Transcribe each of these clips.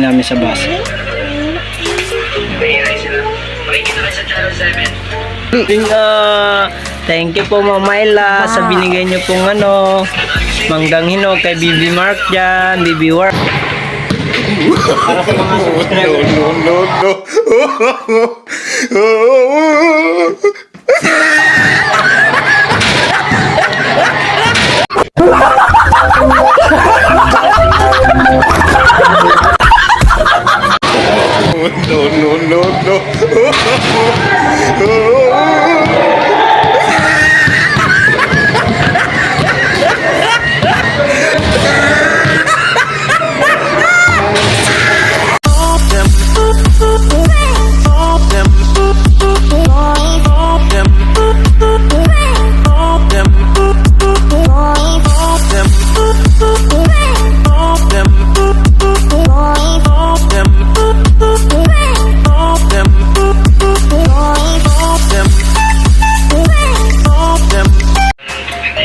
namin sa bus. Thank you po Ma'am Myla sa binigay niyo pong manggang hinog kay Bibi Mark dyan, Bibi Work. Para sa mga subscriber.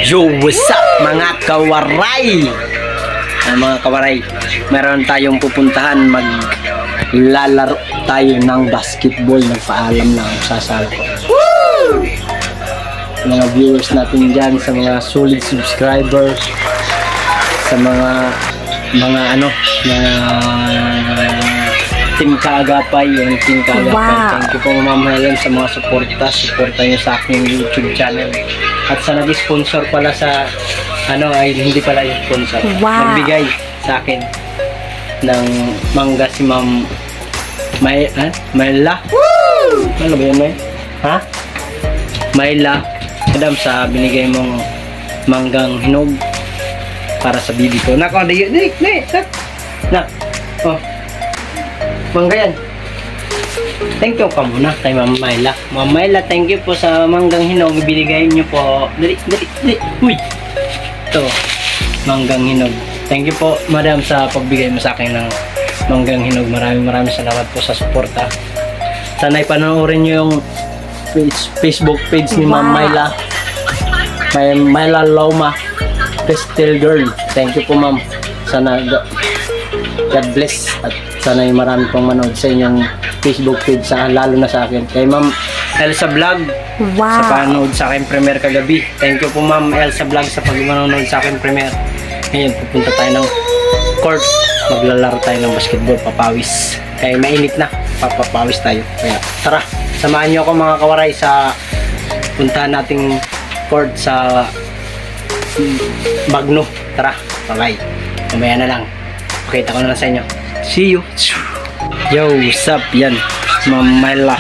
Yo, what's up mga kawaray? Mga kawaray, meron tayong pupuntahan, maglalaro tayo ng basketball. Nagpaalam na ang sasalo ko. Mga viewers natin dyan, sa mga solid subscribers, sa mga Team Kaagapay, yung Team Kaagapay. Wow. Thank you po Ma'am Helen sa mga suporta nyo sa aking YouTube channel. At sa nag-sponsor pala sa ay hindi pala yung sponsor. Wow. Nagbigay sa akin ng mangga si Ma'am Myla. Ano ba yun, May? Ha? Myla. Madam, sa binigay mong manggang hinog para sa bibi ko. Nak, Nak. Oh. Mangga yan. Thank you ka muna kay Ma'am Myla. Ma'am Myla, thank you po sa manggang hinog. Binigay niyo po. Dali. Uy. Ito, manggang hinog. Thank you po, Madam, sa pagbigay mo sa akin ng manggang hinog. Maraming salamat po sa suporta. Sana'y panoorin niyo yung Facebook page ni Ma'am Myla. May Myla Loma, Crystal Girl. Thank you po, Ma'am. Sana God bless at sana'y marami pong manood sa inyong Facebook page, lalo na sa akin. Kay Ma'am Elsa Vlog, wow, sa panood sa akin premiere kagabi. Thank you po Ma'am Elsa Vlog sa pag-manood sa akin premiere. Ngayon, pupunta tayo ng court. Maglalaro tayo ng basketball, papawis. Kaya mainit na, papapawis tayo. Kaya tara, samahan niyo ako mga kawaray sa puntahan nating court sa Magno. Tara, bye-bye. Mamaya na lang. Pakita ko na lang sa inyo. See you. Yo, what's up? Yan, Ma'am Myla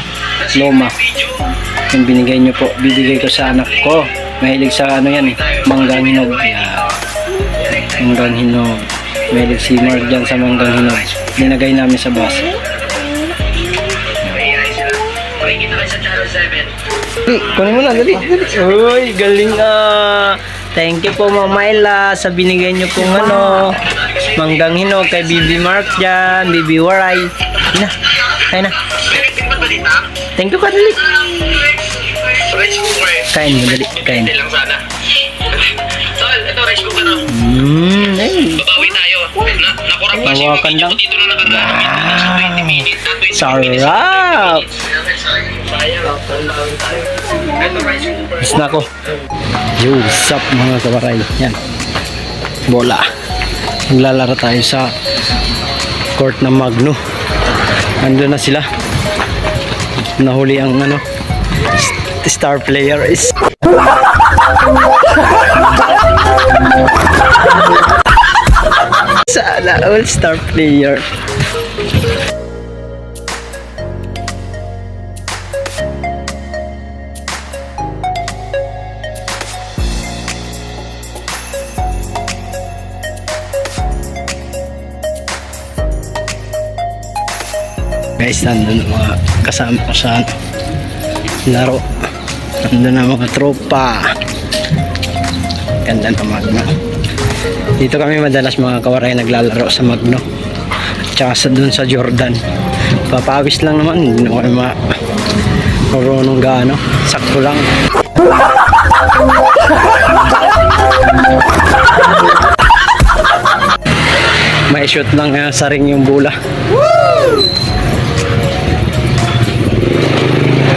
Loma. Yung binigay nyo po, bibigay ko sa anak ko. Mahilig sa yan manggang hinog. Yan. Manggang hinog. Mahilig si Mark dyan sa manggang hinog. Dinagay namin sa bus. Kunin mo na, dali. Uy, galing Thank you po Ma'am Myla sa binigay nyo pong manggang hinog kay Bibi Mark dyan, Bibi Waray. Kain na. Thank you ka, dali. Kain mo, dali. Kain. Tol, ito rice cooker na. Babawi tayo. Nakurap kasi yung Hawakan video lang. ko dito na nakaraan. 20 minutes. Sarap! Is na ko. Yo, sup mga kabaray. Yan. Bola. Maglalaro tayo sa court ng Magno. Ando na sila. Nahuli ang star player is sana all star player. Guys, nandun ang mga kasama ko sa laro. Nandun ang mga tropa. Ganda ng Magno. Dito kami madalas mga kawaray naglalaro sa Magno. Tsaka dun sa Jordan. Papawis lang naman. Hindi na kami marunong gaano. Sakto lang. May shoot lang sa ring yung bola.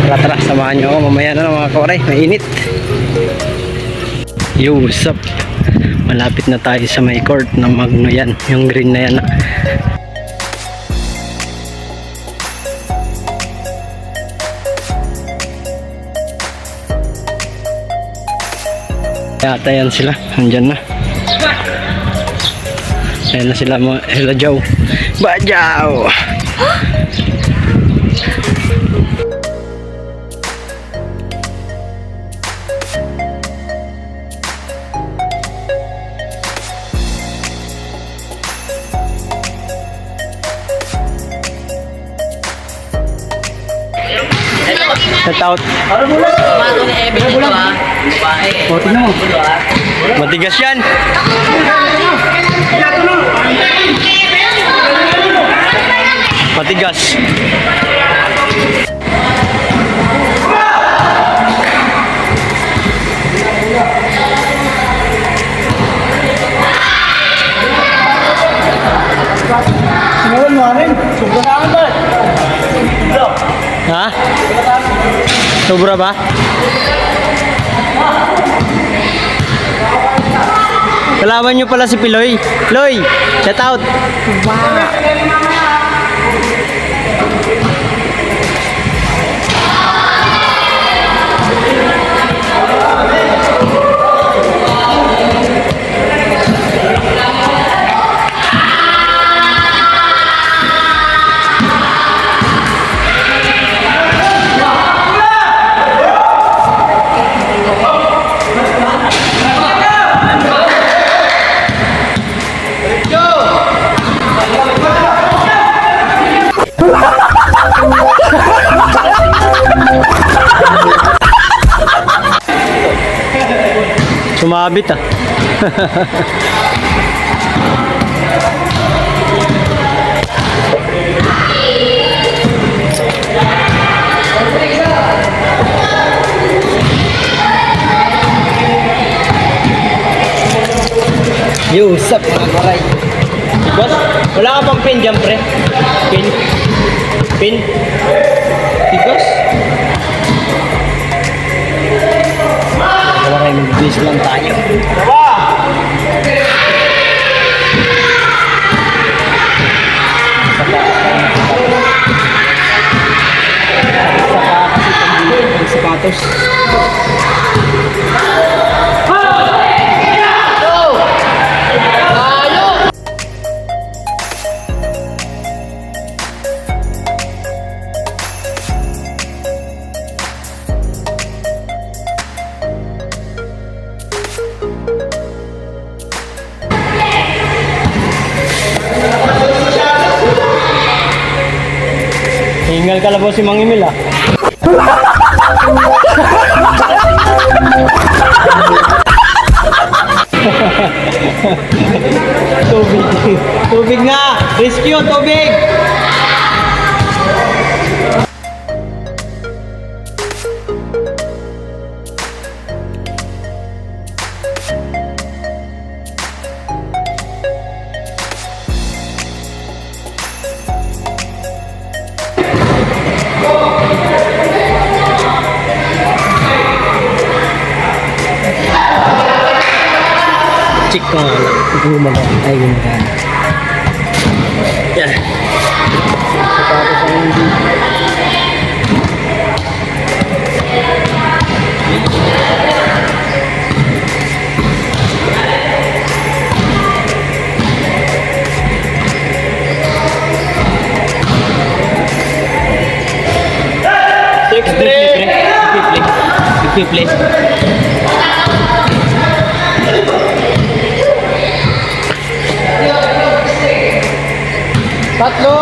Tara, samahan nyo ako mamaya na mga kawaray, mainit. Yo, what's up? Malapit na tayo sa may court ng Magno yan, yung green na yan. Yata yan sila, nandyan na. Ayan na sila mga Hela Jow. Bajaw! Set out. Bago ni Evan dito ah. Babae. O, tingnan mo. Matigas yan. Matigas. Ha? Sobra ba? Kalaban nyo pala si Piloy. Loy, shout out. Sumabit ah. Yo, sup mga karay. Boss, wala ka pang pin dyan pre? Pin? Pin? Tigos? Karay, mag-bis lang tayo. Sapatos. Hingal ka lang si Mang Emil ah. Tubig. Tubig nga. Rescue, tubig. Check ko nga lang. Gumawa. Ay, gumagana. Yan. Sapatos ang hindi. Play. Tatlo.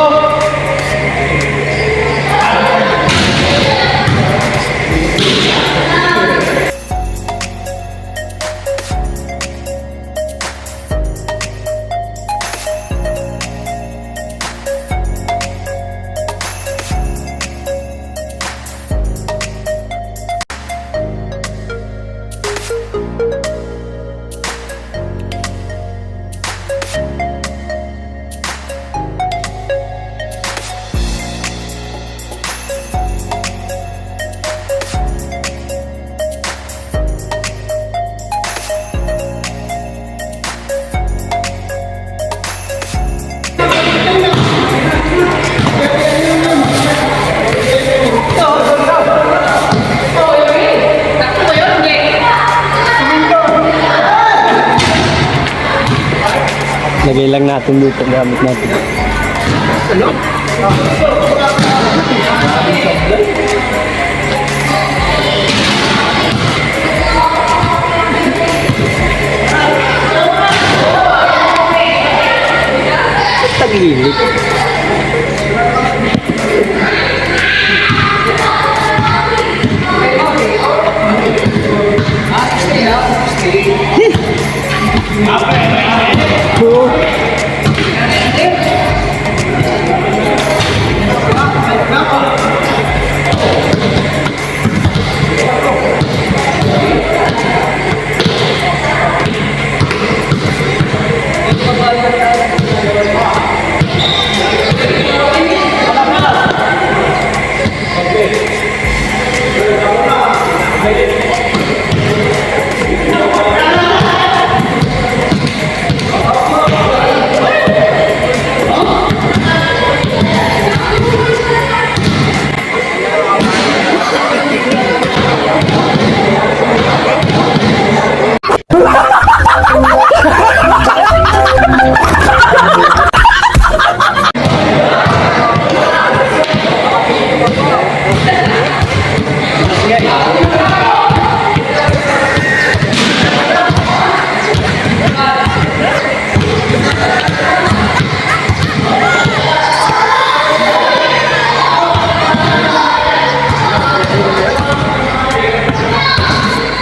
Lagay lang natin dito ang gamit natin. Tagilid.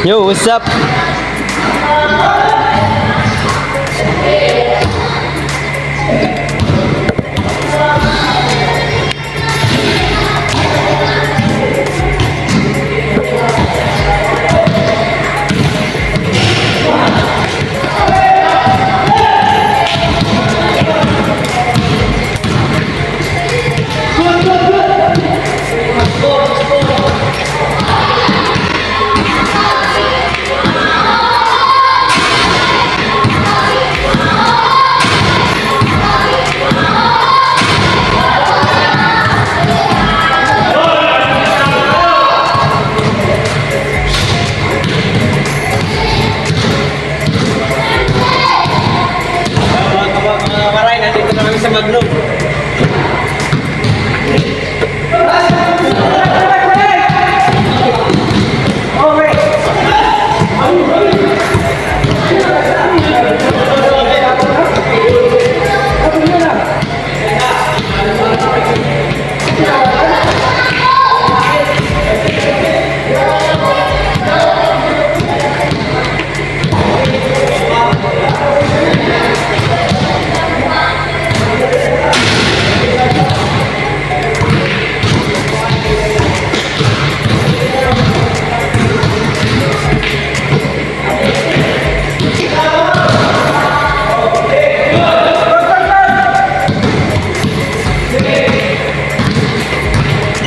Yo, what's up?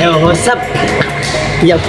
Yo, what's up? Yo.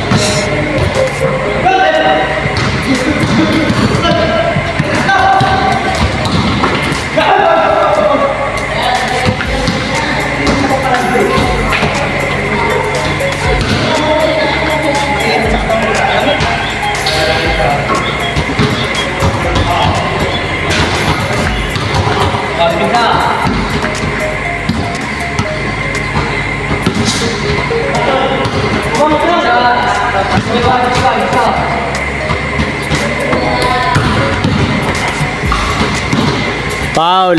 Paul.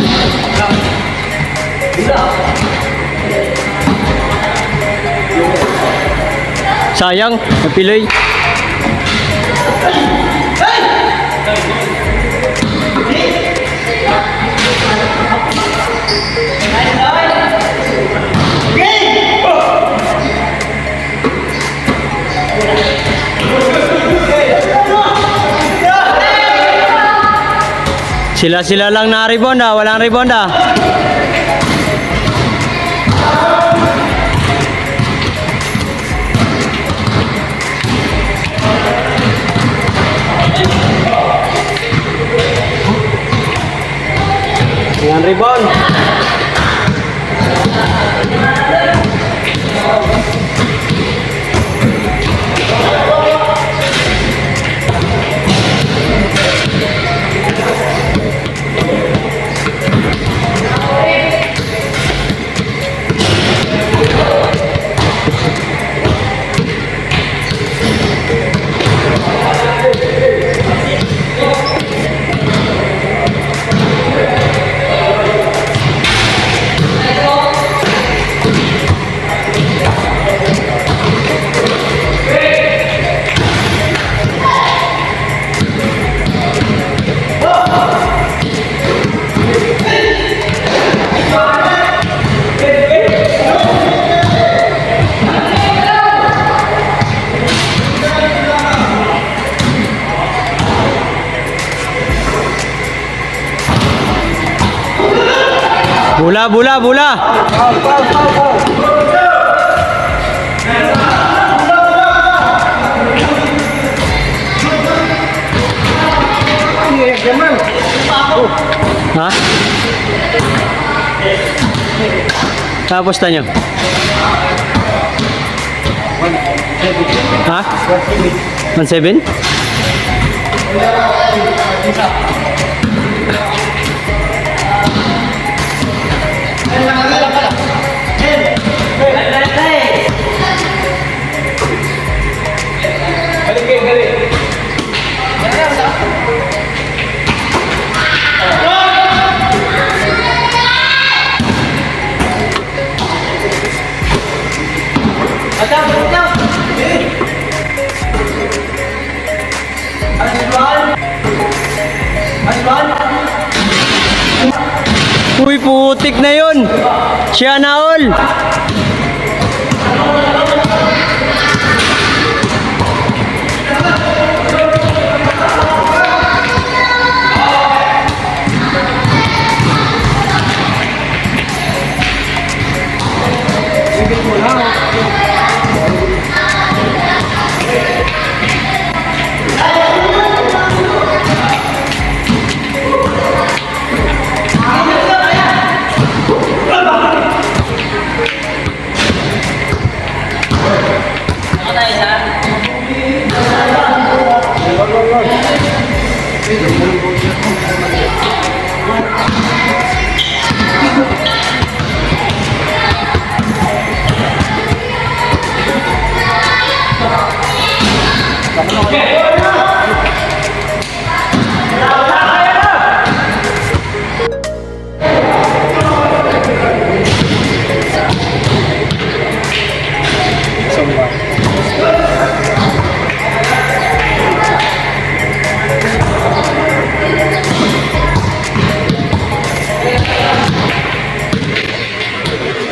Sayang, napilay. Sila lang na rebound ah, walang rebound ah. Walang rebound. Bola, bola, bola. Ha? Tapos tanyo. Ha? 1-7? Uy, putik na yun. Siya na all.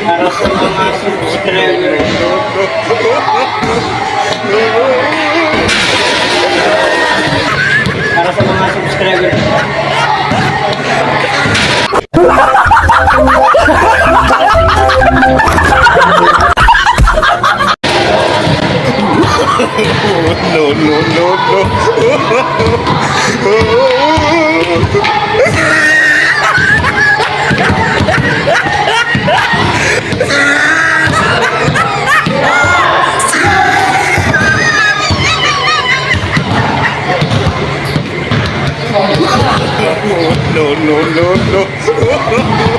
Para sa mga subscriber. Para sa mga subscriber. No, no, no, no. No, no, no, no. No, no,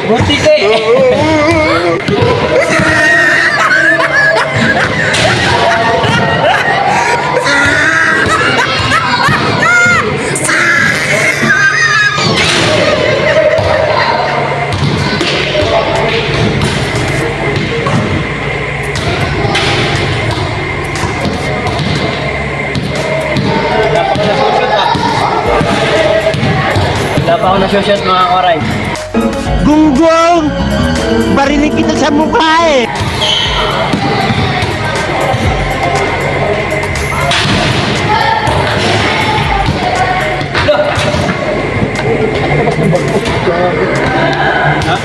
Buti ka Wala pa ako na-shoot mga koray. Gunggong! Barinig kita sa mukha eh! Ha?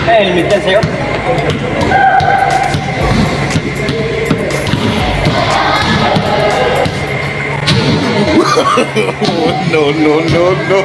Helmet yan sa'yo. no, no, no, no.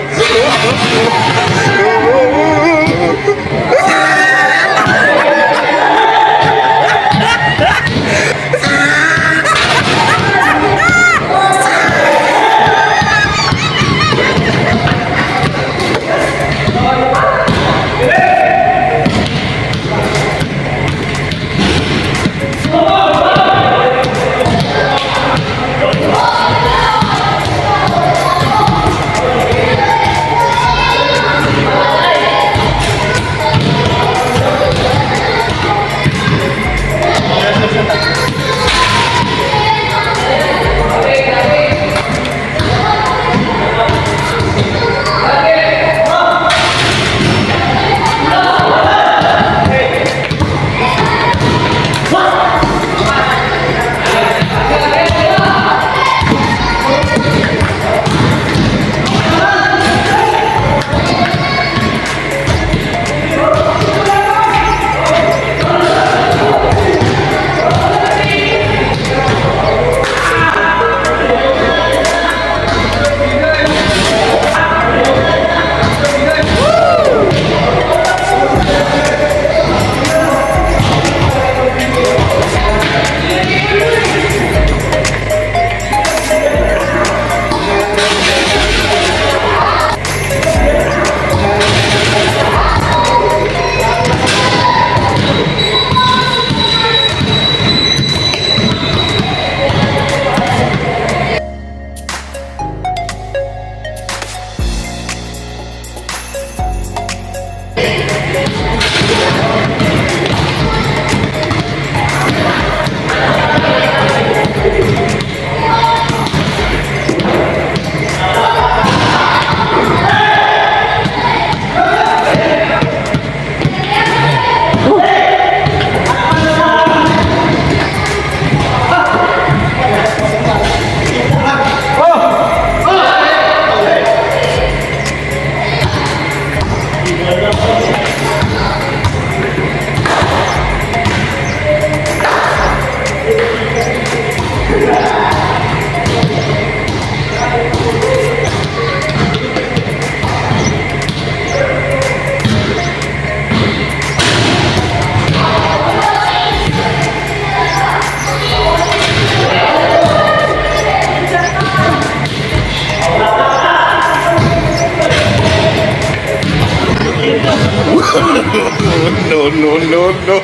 no, no, no.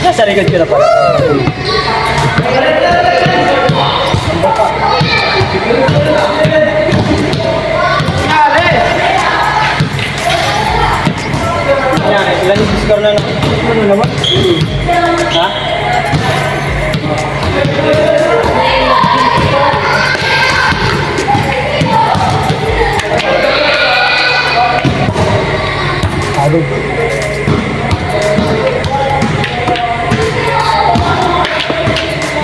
Nasa likod ko na pa. Yan, ilan yung score na ano naman? Ha?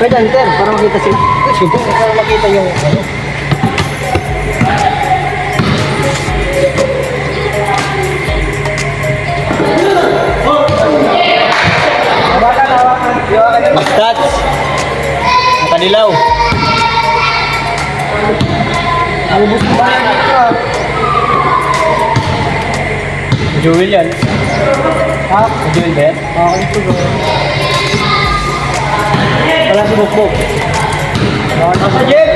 Pwede enter, para makita sila. Sige, para makita yung ano. Stats. Nakadilaw. Ubus mo ba yan? Jewel yan. Ha? Jewel ba yan? Ito ba? Wala si Bukbuk. Nasa Jeep!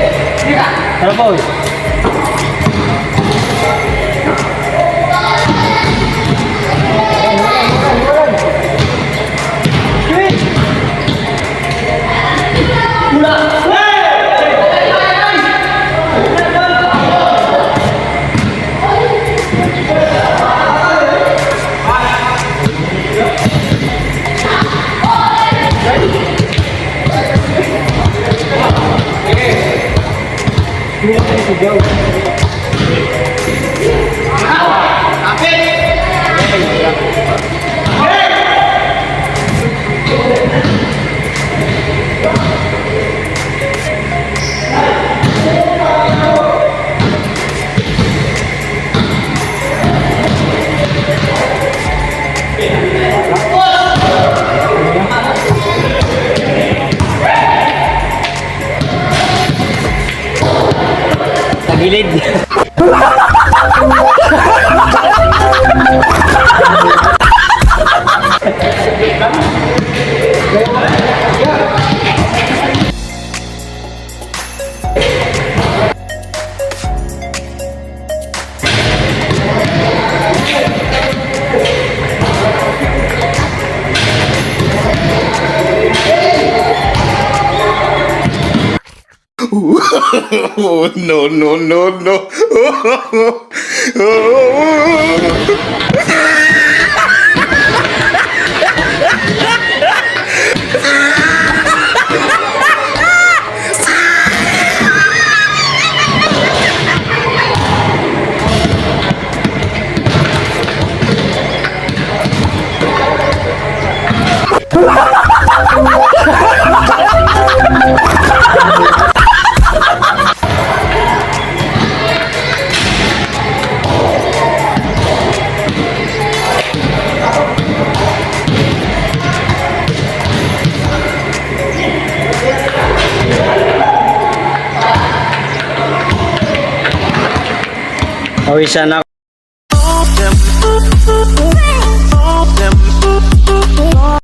Ano po? Gilid. Oh, no, no, no, no. Pawisan ako.